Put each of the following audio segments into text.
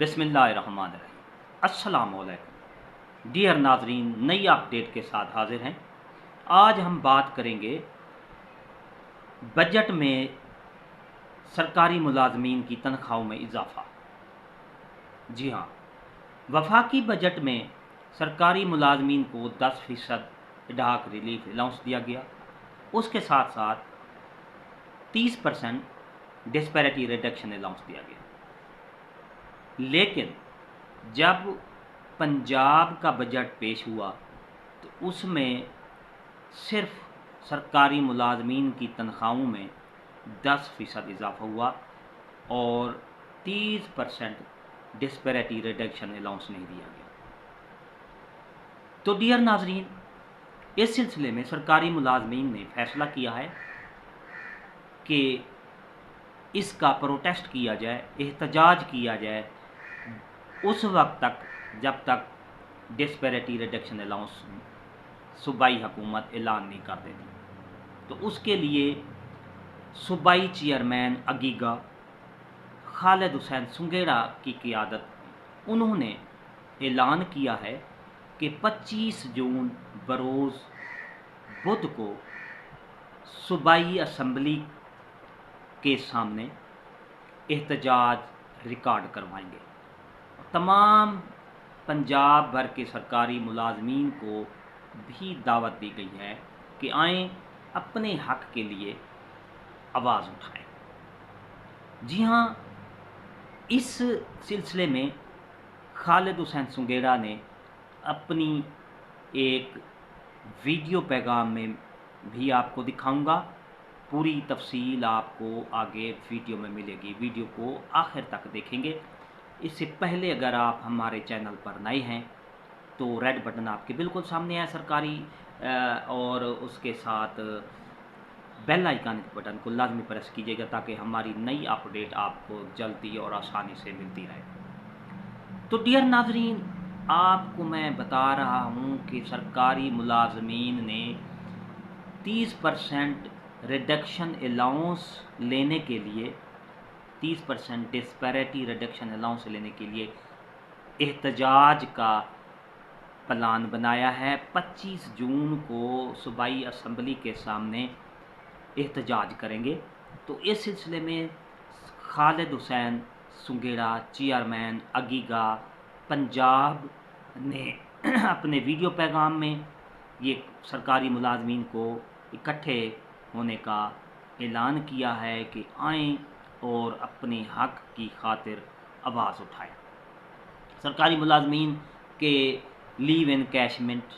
बिस्मिल्लाहिर्रहमानिर्रहीम। अस्सलाम वालेकुम डियर नाजरीन, नई अपडेट के साथ हाजिर हैं। आज हम बात करेंगे बजट में सरकारी मुलाजमीन की तनख्वाहों में इजाफा। जी हाँ, वफाकी बजट में सरकारी मुलाजमीन को 10% डाक रिलीफ अलाउंस दिया गया। उसके साथ साथ 30% डिस्पैरिटी रिडक्शन अलाउंस दिया गया। लेकिन जब पंजाब का बजट पेश हुआ तो उसमें सिर्फ सरकारी मुलाजमीन की तनख्वाहों में 10% इजाफा हुआ और 30% डिस्पैरिटी रिडक्शन अलाउंस नहीं दिया गया। तो डियर नाजरीन, इस सिलसिले में सरकारी मुलाजमीन ने फैसला किया है कि इसका प्रोटेस्ट किया जाए, एहतजाज किया जाए उस वक्त तक जब तक डिस्पैरिटी रिडक्शन अलाउंस सूबाई हुकूमत ऐलान नहीं कर देती। तो उसके लिए सूबाई चेयरमैन अगीगा खालिद हुसैन सुंगेड़ा की क़ियादत उन्होंने ऐलान किया है कि 25 जून बरोज़ बुध को सूबाई असम्बली के सामने एहतजाज रिकॉर्ड करवाएंगे। तमाम पंजाब भर के सरकारी मुलाजमीन को भी दावत दी गई है कि आएँ, अपने हक़ के लिए आवाज़ उठाएं। जी हाँ, इस सिलसिले में खालिद हुसैन सुंगेड़ा ने अपनी एक वीडियो पैगाम में भी आपको दिखाऊंगा। पूरी तफसील आपको आगे वीडियो में मिलेगी। वीडियो को आखिर तक देखेंगे। इससे पहले अगर आप हमारे चैनल पर नए हैं तो रेड बटन आपके बिल्कुल सामने है सरकारी, और उसके साथ बेल आइकन बटन को लाजमी प्रेस कीजिएगा ताकि हमारी नई अपडेट आपको जल्दी और आसानी से मिलती रहे। तो डियर नाजरीन, आपको मैं बता रहा हूँ कि सरकारी मुलाजमीन ने 30% रिडक्शन अलाउंस लेने के लिए 30% डिस्पैरिटी रिडक्शन अलाउंस लेने के लिए एहतजाज का प्लान बनाया है। 25 जून को सूबाई असम्बली के सामने एहतजाज करेंगे। तो इस सिलसिले में खालिद हुसैन सुंगेड़ा चेयरमैन अगीगा पंजाब ने अपने वीडियो पैगाम में ये सरकारी मुलाजमीन को इकट्ठे होने का ऐलान किया है कि आएँ और अपने हक़ की खातिर आवाज़ उठाएं। सरकारी मुलाजमीन के लीव एनकैशमेंट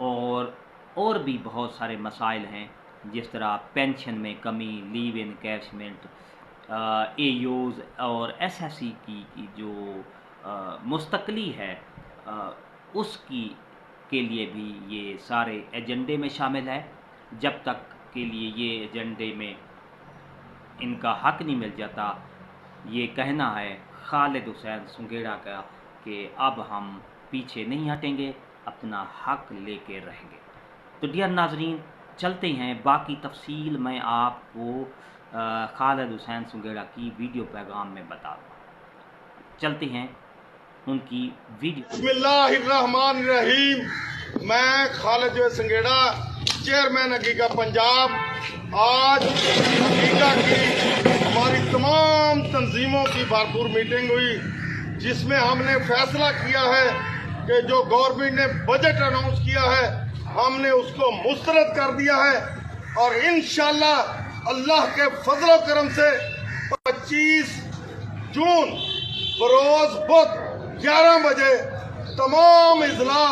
और भी बहुत सारे मसाइल हैं, जिस तरह पेंशन में कमी, लीव एनकैशमेंट, एयूज़ और एसएससी की जो मुस्तकली है उसकी के लिए भी ये सारे एजेंडे में शामिल है। जब तक के लिए ये एजेंडे में इनका हक़ नहीं मिल जाता, ये कहना है खालिद हुसैन सुंगेड़ा का कि अब हम पीछे नहीं हटेंगे, अपना हक़ लेके रहेंगे। तो डियर नाजरीन, चलते हैं, बाकी तफसील मैं आपको खालिद हुसैन सुंगेड़ा की वीडियो पैगाम में बता दूँ। चलते हैं उनकी वीडियो। बिस्मिल्लाहिर्रहमानिर्रहीम। मैं खालिद सुंगेड़ा चेयरमैन अगीगा पंजाब, आज अगीगा की हमारी तमाम तंजीमों की भरपूर मीटिंग हुई जिसमें हमने फैसला किया है कि जो गवर्नमेंट ने बजट अनाउंस किया है हमने उसको मुस्तरद कर दिया है और इंशाल्लाह अल्लाह के फजल करम से 25 जून बरोज बुध 11 बजे तमाम इजला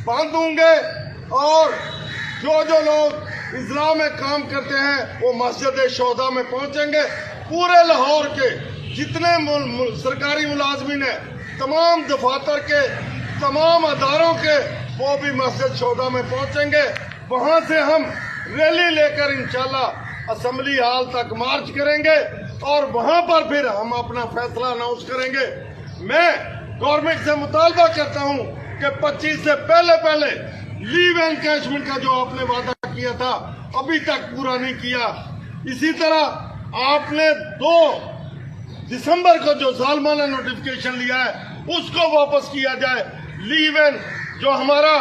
बंद होंगे और जो लोग इजला में काम करते हैं वो मस्जिद शोहदा में पहुंचेंगे। पूरे लाहौर के जितने सरकारी मुलाजमीन हैं, तमाम दफातर के, तमाम अदारों के, वो भी मस्जिद शोहदा में पहुंचेंगे। वहां से हम रैली लेकर इंशाल्लाह असम्बली हाल तक मार्च करेंगे और वहां पर फिर हम अपना फैसला अनाउंस करेंगे। मैं गवर्नमेंट से मुतालबा करता हूं कि 25 से पहले लीव एनकैशमेंट का जो आपने वादा किया था अभी तक पूरा नहीं किया। इसी तरह आपने 2 दिसंबर को जो ज़ालिमाना नोटिफिकेशन लिया है उसको वापस किया जाए। लीव इन जो हमारा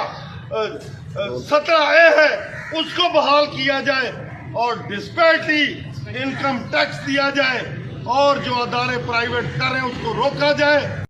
17A है उसको बहाल किया जाए और डिस्पैरिटी इनकम टैक्स दिया जाए और जो अदारे प्राइवेट कर रहे हैं उसको रोका जाए।